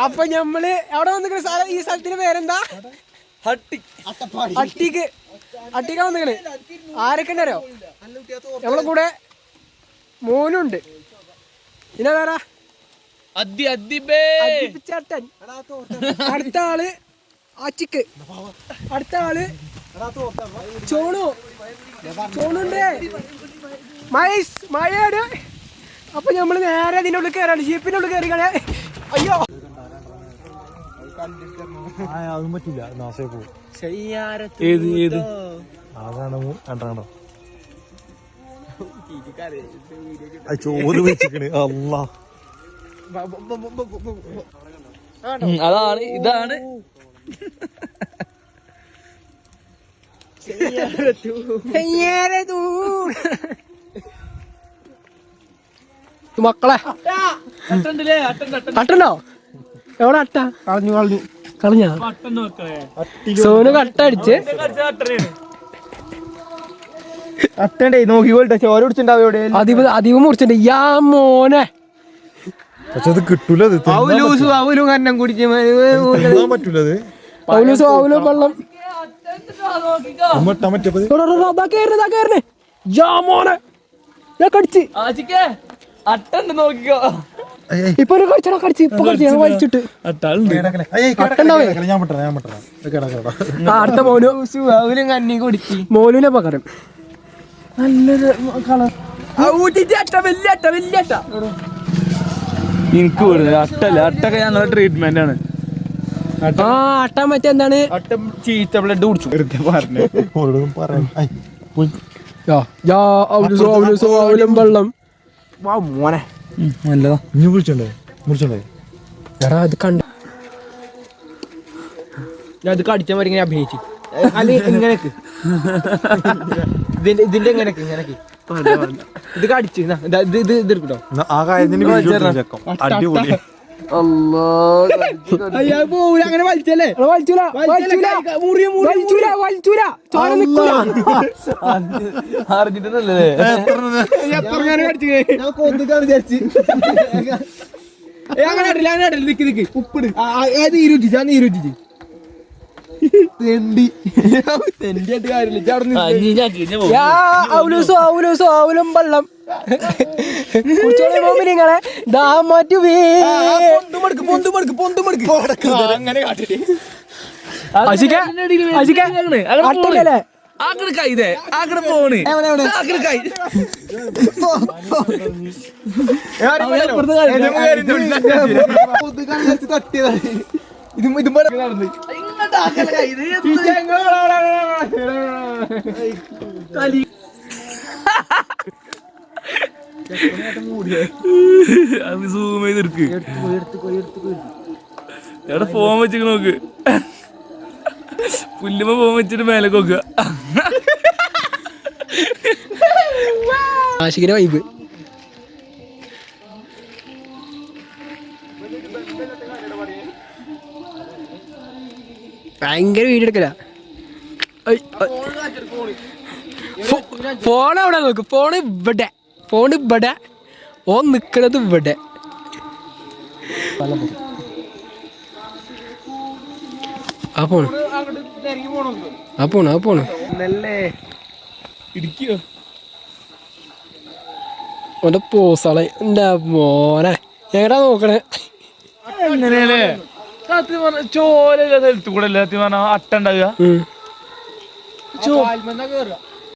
അപ്പൊ ഞമ്മള് എവിടെ വന്നിക്കണ സ്ഥലം? ഈ സ്ഥലത്തിന്റെ പേരെന്താ? അട്ടിക്ക് വന്നിക്കണ്. ആരൊക്കെ ഉണ്ടോ? നമ്മളെ കൂടെ മോനുണ്ട്. പിന്നെ വേറെ ചേട്ടൻ. അടുത്ത ആള് അച്ചിക്ക്. അടുത്ത ആള് ചോണുണ്ട്. മഴയാണ്. അപ്പൊ നമ്മള് നേരെ അതിന്റെ ഉള്ളിൽ കയറാണ്. ജീപ്പിന്റെ ഉള്ളിൽ കയറിക്കാണ്. അയ്യോ അതും പറ്റില്ല. ചോറ് വെച്ചിക്കണ്. അല്ലാ അതാണ് ഇതാണ് മക്കളെ അട്ടുണ്ടോ? എവിടെ അട്ട? കളഞ്ഞ സോനു കട്ട അടിച്ച് അട്ടണ്ടേ നോക്കി പോലട്ടെ. ചോര കുടിച്ചിട്ടുണ്ടാവും. അധികം മുറിച്ചിട്ടുണ്ട്. യാ മോനെ പക്ഷെ അത് കിട്ടൂല. കന്നം കുടിച്ച് പറ്റൂല. വെള്ളം കടിച്ച് അട്ടുണ്ട് നോക്കിക്കോ. ഇപ്പൊ വലിച്ചിട്ട് അടുത്ത മോനും കന്നി കുടിച്ച് മോനുനെ പകരം നല്ലൊരു കളർ വലിയ അട്ട എനിക്ക് അട്ടല്ല. അട്ടൊക്കെ ഞങ്ങളുടെ ട്രീറ്റ്മെന്റ് ആണ്. അട്ട മറ്റെന്താണ്? അട്ട ചീത്ത ബ്ലഡ് കുടിച്ചു. വെള്ളം മോനെ നല്ലതാ. ഇനി മുറിച്ചോണ്ടേ എടാ അത് കണ്ട ഞാൻ അത് കടിച്ചാൽ മതി. ഇങ്ങനെ അഭിനയിച്ചു അല്ല ഇങ്ങനെയൊക്കെ ഇതിന്റെ ഇങ്ങനെയൊക്കെ ഇത് കടിച്ചു ഇത് എടുക്കട്ടോ. അടിപൊളി. അങ്ങനെ വലിച്ചല്ലേ? അറിഞ്ഞിട്ടല്ലേ ഉപ്പിട് നീരുറ്റിച്ച് വെള്ളം നിങ്ങളെ അങ്ങനെ കാട്ടിട്ട് സൂം ചെയ്തെടുക്ക്. എവിടെ ഫോൺ വെച്ചിട്ട് നോക്ക്. പുല്ലുമ്പോ ഫോൺ വെച്ചിട്ട് മേലെ നോക്കുക. ആശിക്കിന്റെ വൈബ്. ഭയങ്കര വീഡിയോ എടുക്കല. ഫോൺ അവിടെ നോക്ക്. ഫോൺ ഇവിടെ ഓ നിക്കണത് ഇവിടെ. ആ പോണ് ഓന്റെ പോസാളെ എന്റെ മോനെ എങ്ങടാ നോക്കണേ? എങ്ങനെയല്ലേ സത്യം പറഞ്ഞ ചോരല്ല സ്ഥലത്ത് കൂടെ അല്ലേ സത്യം പറഞ്ഞ അട്ട ഉണ്ടാകുക.